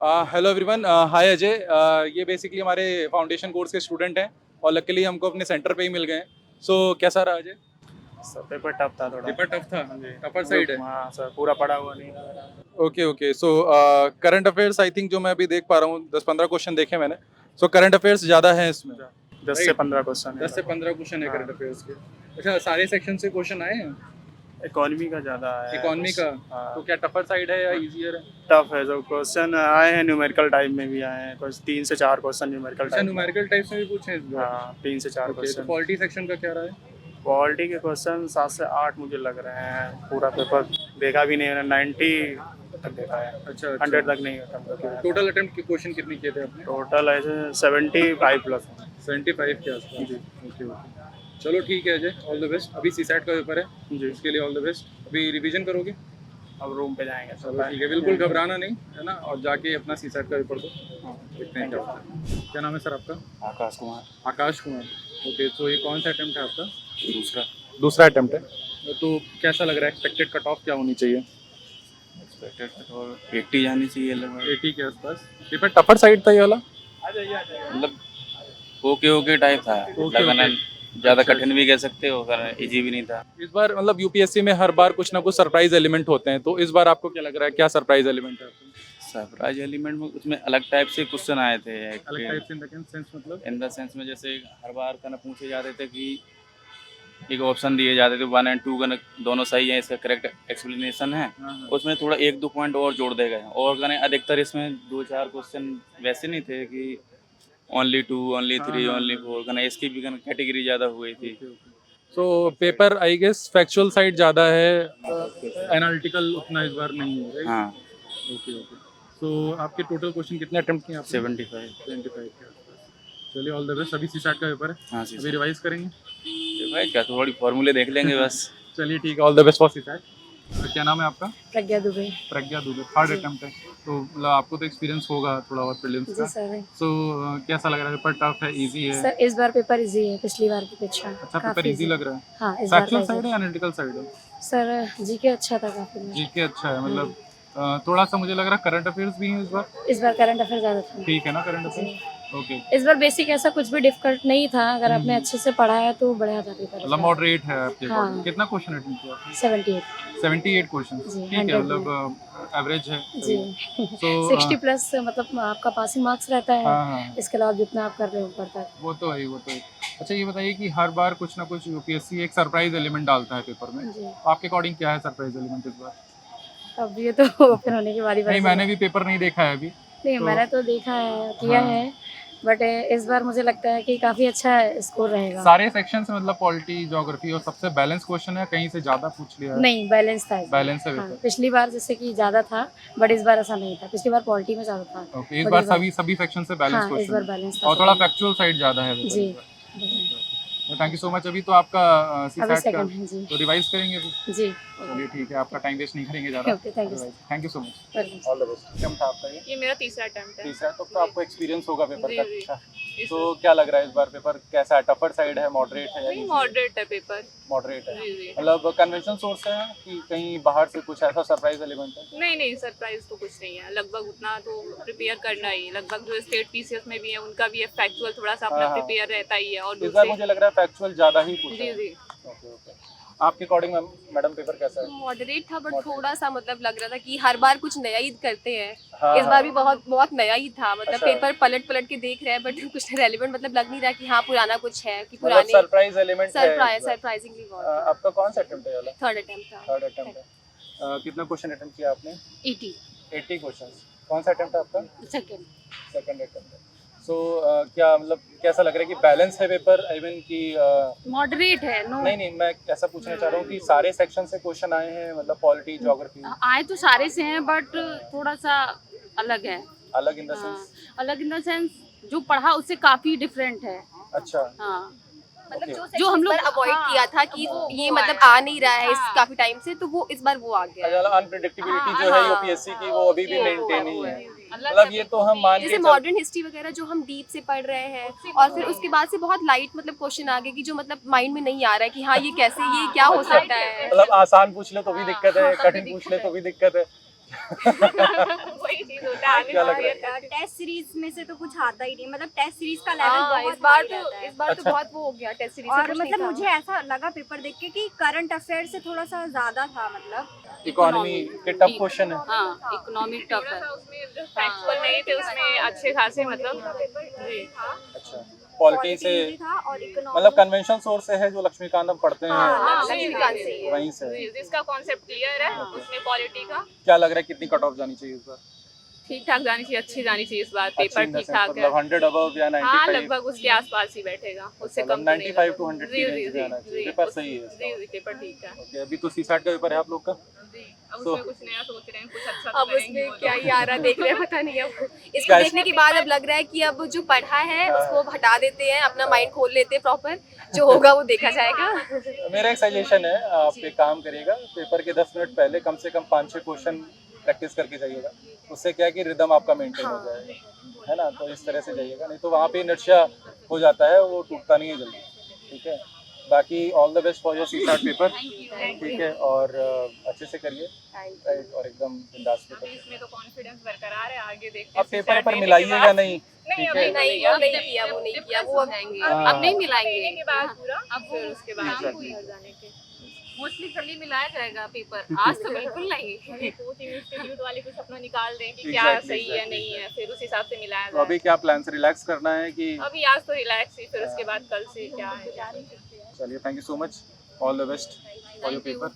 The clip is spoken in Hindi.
हेलो एवरीवन, हाय अजय। ये बेसिकली हमारे फाउंडेशन कोर्स के स्टूडेंट हैं और लकीली हमको अपने सेंटर पे ही मिल गए हैं। सो कैसा रहा अजय? सर पेपर टफ था थोड़ा। पेपर टफ था, हाँ जी। टफर साइड है। हाँ सर, पूरा पढ़ा हुआ नहीं था। Okay okay. So current affairs I think जो मैं अभी देख पा रहा हूँ 10-15 क्वेश्चन देखे मैंने। सो करंट अफेयर्स ज़्यादा हैं इसमें। 10 से 15 क्वेश्चन है। 10 से 15 क्वेश्चन है हाँ। करंट अफेयर्स के। अच्छा, सारे सेक्शन से क्वेश्चन आए हैं? इकोनॉमी का ज़्यादा है। इकोनॉमी का? हाँ। तो क्या टफर साइड है या इजियर है? टफ है, जो क्वेश्चन आए हैं न्यूमेरिकल टाइप में भी आए हैं, कुछ 3 से 4 क्वेश्चन न्यूमेरिकल अच्छा, टाइप में। न्यूमेरिकल टाइप से भी पूछे हैं इस बार? हाँ, 3 से 4 ओके, तो क्वेश्चन। पॉलिटी सेक्शन का क्या रहा है? क्वालिटी के क्वेश्चन 7 से 8 मुझे लग रहे हैं। पूरा पेपर देखा भी नहीं, मैंने 90 तक देखा है। अच्छा 100 तक नहीं होता। टोटल अटेम्प्ट के क्वेश्चन कितने किए थे आपने? टोटल ऐसे 75 प्लस है। 75 के आसपास। जी। Okay okay. चलो ठीक है अजय, ऑल द बेस्ट। अभी सीसैट का पेपर है, जी। उसके लिए ऑल द बेस्ट। अभी रिवीजन करोगे? अब रूम पे जाएंगे चलो ठीक है, बिल्कुल घबराना नहीं है ना, और जाके अपना सीसैट का पेपर दो। देखते हैं क्या होता है। क्या नाम है सर आपका? आकाश कुमार। आकाश कुमार। ओके, तो ये कौन सा अटेम्प्ट है आपका? दूसरा। दूसरा अटेम्प्ट है। तो कैसा लग रहा है, एक्सपेक्टेड कट ऑफ क्या होनी चाहिए? एक्सपेक्टेड और 80 जानी चाहिए लगभग। 80 के आसपास। पेपर टफर साइड था ये वाला? मतलब ओके ओके टाइप था। ओके, लगना ओके। ज़्यादा अच्छा, कठिन भी कह सकते हो, अगर इजी भी नहीं था। इस बार मतलब यूपीएससी में हर बार कुछ ना कुछ सरप्राइज एलिमेंट होते हैं, तो इस बार आपको क्या लग रहा है, क्या सरप्राइज एलिमेंट है आपको? सरप्राइज एलिमेंट में उसमें अलग टाइप से क्वेश्चन आए थे। अलग टाइप से इन द सेंस मतलब? इन द सेंस में जैसे हर बार का ना पूछे जाते थे कि एक ऑप्शन दिए जाते थे 1 एंड 2 का दोनों सही है, इसका करेक्ट एक्सप्लेनेशन है। हाँ, हाँ। उसमें थोड़ा 1-2 पॉइंट और जोड़ दे गए, और कहने अधिकतर इसमें 2-4 क्वेश्चन वैसे नहीं थे कि ओनली 2, ओनली 3, हाँ, ओनली हाँ। 4, कहना इसकी भी कैटेगरी ज़्यादा हो गई थी। So paper I guess factual side ज़्यादा है, एनालिटिकल उतना इस बार नहीं है, राइट? हाँ। Okay okay. सो आपके टोटल क्वेश्चन कितने अटेम्प्ट किए आपने? 75। 75 के आसपास। चलिए ऑल द बेस्ट। अभी सीसैट का पेपर है, हाँ जी अभी रिवाइज करेंगे। भाई, क्या थोड़ी फॉर्मूले देख लेंगे बस। चलिए ठीक है, all the best for CSAT. क्या नाम है आपका? प्रज्ञा दुबे। प्रज्ञा दुबे। थर्ड जी। अटेम्प्ट है, तो मतलब आपको तो एक्सपीरियंस होगा थोड़ा बहुत प्रीलिम्स जी का। सर। सो कैसा लग रहा है, पेपर टफ है, इजी है? सर इस बार पेपर इजी है पिछली बार की अपेक्षा। अच्छा, पेपर काफी इजी लग रहा है। हाँ, इस बार फैक्चुअल का साइड है easy। या एनालिटिकल साइड है? सर जीके अच्छा था काफी। जीके अच्छा है, मतलब थोड़ा सा मुझे लग रहा है करंट अफेयर्स भी हैं इस बार। इस बार करंट अफेयर ज्यादा था। ठीक है ना करंट जी। अफेयर्स? ओके। इस बार बेसिक ऐसा कुछ भी डिफिकल्ट नहीं था, अगर आपने अच्छे से पढ़ा है तो बढ़िया था पेपर। मतलब मॉडरेट है आपके हाँ। अकॉर्डिंग। कितना क्वेश्चन अटेम्प्ट किया आपने? 78। 78 क्वेश्चन। जी, ठीक है, 100 मतलब एवरेज है। जी। सो 60 प्लस मतलब आपका पासिंग मार्क्स रहता है। हाँ हाँ, इसके अलावा जितना आप कर रहे हो ऊपर तक। वो तो है ही, वो तो है। अच्छा ये बताइए कि हर बार कुछ ना कुछ यूपीएससी एक सरप्राइज एलिमेंट डालता है पेपर में, जी। तो आपके अकॉर्डिंग क्या है सरप्राइज एलिमेंट इस बार? अब ये तो ओपन होने के बाद ही पता नहीं, चलेगा। मैंने भी पेपर नहीं देखा है अभी। नहीं, तो मैंने तो देखा है, किया हाँ, है, बट इस बार मुझे लगता है कि काफ़ी अच्छा स्कोर रहेगा। सारे सेक्शन से मतलब पॉलिटी, ज्योग्राफी, और सबसे बैलेंस क्वेश्चन है, कहीं से ज़्यादा पूछ लिया है? नहीं, बैलेंस था इस बार। बैलेंस है हाँ, पेपर। पिछली बार जैसे कि ज़्यादा था, बट इस बार ऐसा नहीं था। पिछली बार पॉलिटी में ज़्यादा था, ओके, इस बट बार सभी सेक्शन से बैलेंस हाँ, इस क्वेश्चन बार है, बैलेंस था और थोड़ा सभी। फैक्चुअल साइड ज़्यादा है पेपर जी। इस बार। Thank you so much. अभी तो आपका अभी सीसैट का सेकंड है जी। तो रिवाइज करेंगे अभी। जी। चलिए ठीक है, आपका टाइम वेस्ट नहीं करेंगे ज़्यादा। Okay, thank you. Thank you so much. Welcome. All the best. Attempt था आपका ये? ये मेरा तीसरा अटेम्प्ट है। तीसरा, तो आपको एक्सपीरियंस होगा पेपर जी, का। जी। अच्छा, इस- तो क्या लग रहा है इस बार पेपर कैसा है? टफर साइड है, मॉडरेट है या नहीं, easy है? मॉडरेट है पेपर। मॉडरेट है, जी, जी। मतलब कन्वेंशन सोर्स है कि कहीं बाहर से कुछ ऐसा सरप्राइज एलिमेंट है? नहीं नहीं, सरप्राइज तो कुछ नहीं है, लगभग उतना तो प्रिपेयर करना ही। लगभग जो स्टेट पीसीएस में भी है उनका भी फैक्चुअल थोड़ा सा अपना हाँ, हाँ। प्रिपेयर रहता ही है, और इस बार दूसरे। मुझे लग रहा है फैक्चुअल ज़्यादा ही पूछा जी है। जी। Okay okay. आपके अकॉर्डिंग मैडम पेपर कैसा है? मॉडरेट था, बट Moderate। थोड़ा सा मतलब लग रहा था कि हर बार कुछ नया ही करते हैं। हाँ, इस बार भी हाँ। बहुत बहुत नया ही था, मतलब अच्छा। पेपर पलट पलट के देख रहे हैं, बट कुछ रेलेवेंट मतलब लग नहीं रहा कि हाँ पुराना कुछ है, कि मतलब पुराने। सरप्राइज एलिमेंट है इस बार। सरप्राइजिंगली बहुत था। आपका कौन सा अटेम्प्ट है वाला? थर्ड अटेम्प्ट था। थर्ड अटेम्प्ट है। कितना क्वेश्चन अटेम्प्ट किया आपने? 80। 80 क्वेश्चंस। कौन सा अटेम्प्ट है आपका? सेकेंड। सेकंड अटेम्प्ट है। सो क्या मतलब कैसा लग रहा है कि बैलेंस है पेपर, इवन कि मॉडरेट है। नो, नहीं नहीं, मैं ऐसा पूछना चाह रहा हूँ कि सारे सेक्शन से क्वेश्चन आए हैं, मतलब पॉलिटी, ज्योग्राफी, आए तो सारे से हैं, बट थोड़ा सा अलग है। अलग इन द सेंस? अलग इन द सेंस जो पढ़ा उससे काफी डिफरेंट है। अच्छा। हाँ, मतलब जो हम लोग अवॉइड हाँ, किया था कि वो ये वो मतलब आया। आ नहीं रहा है इस हाँ। काफी टाइम से, तो वो इस बार वो आ गया है। अनप्रेडिक्टेबिलिटी जो है यूपीएससी की, वो अभी भी मेंटेन ही है। अलग मतलब ये तो हम मान के जैसे चल, मॉडर्न हिस्ट्री वगैरह जो हम डीप से पढ़ रहे हैं, और फिर उसके बाद से बहुत लाइट मतलब क्वेश्चन आ गए कि जो मतलब माइंड में नहीं आ रहा है कि हाँ ये कैसे, ये क्या हो सकता है। मतलब आसान पूछ ले तो भी दिक्कत है, कठिन पूछ ले तो भी दिक्कत है। वही चीज होता है क्या लग आगे रहा है? टेस्ट सीरीज में से तो कुछ आता ही नहीं, मतलब टेस्ट सीरीज का लेवल हाँ, बहुत इस बार हाई तो रहता है। इस बार तो अच्छा। बहुत वो हो गया टेस्ट सीरीज और मतलब मुझे ऐसा लगा पेपर देख के कि करंट अफेयर से थोड़ा सा ज्यादा था, मतलब इकोनॉमी के टफ क्वेश्चन है। हाँ इकोनॉमिक टफ थोड़ा है सा उसमें जो फैक्चुअल नहीं थे उसमें अच्छे खासे मतलब जी अच्छा, पॉलिटी से easy था और इकोनॉमी मतलब कन्वेंशन सोर्स से है जो लक्ष्मीकांत हम पढ़ते हैं, हाँ, लक्ष्मीकांत से ही है। वहीं से है। जी, जिसका कॉन्सेप्ट क्लियर है उसमें पॉलिटी का क्या लग रहा है कितनी कट ऑफ जानी चाहिए इस बार? ठीक ठाक जानी चाहिए, अच्छी जानी चाहिए इस बार, अच्छी पेपर in the ठीक sense, ठाक है। मतलब 100 अबव या हाँ 95? लगभग उसके आसपास ही बैठेगा, उससे मतलब कम तो नहीं 95 to लगेगा। 100 की रेंज में आना चाहिए। पेपर सही है इसका। जी पेपर ठीक है ओके, अभी तो सीसैट का पेपर है आप लोग का? जी अब So- उसमें कुछ नया सोच रहे हैं, कुछ अच्छा तो अब करेंगे उसमें वो क्या लोग। ही आ रहा देख रहे हैं, पता नहीं अब इसको क्या- देखने के बाद अब लग रहा है कि अब जो पढ़ा है हाँ। उसको अब हटा देते हैं, अपना माइंड खोल लेते हैं प्रॉपर, जो होगा वो देखा जाएगा। मेरा एक सजेशन है, आप एक काम करिएगा, पेपर के 10 मिनट पहले कम से कम 5-6 क्वेश्चन प्रैक्टिस करके जाइएगा। उससे क्या है कि रिदम आपका मेंटेन हो जाएगा, है ना? तो इस तरह से जाइएगा, नहीं तो वहाँ पे नशा हो जाता है, वो टूटता नहीं है जल्दी। ठीक है, बाकी all the best for your CSAT paper. ठीक है, और अच्छे से करिए, राइट, और एकदम बिंदास अभी पेपर। इसमें तो कॉन्फिडेंस बरकरार है, आगे देखते हैं अब पेपर पर CSAT मिलाइएगा देने के नहीं, बाद। नहीं ठीक अभी है? नहीं वो नहीं किया, वो नहीं किया, वो अब हाँ। अब नहीं मिलाएंगे देने के बाद पूरा अब फिर उसके बाद Exactly. घर जाने के मोस्टली कल ही मिलाया जाएगा पेपर, आज तो बिल्कुल नहीं। कोचिंग इंस्टीट्यूट वाले कुछ अपना निकाल दें कि Exactly, क्या सही है exactly, नहीं है, फिर उस हिसाब से मिलाया तो अभी जाए। क्या प्लान से रिलैक्स करना है कि? अभी आज तो रिलैक्स ही, फिर उसके बाद कल से क्या है। चलिए, thank you so much, all the best for your paper.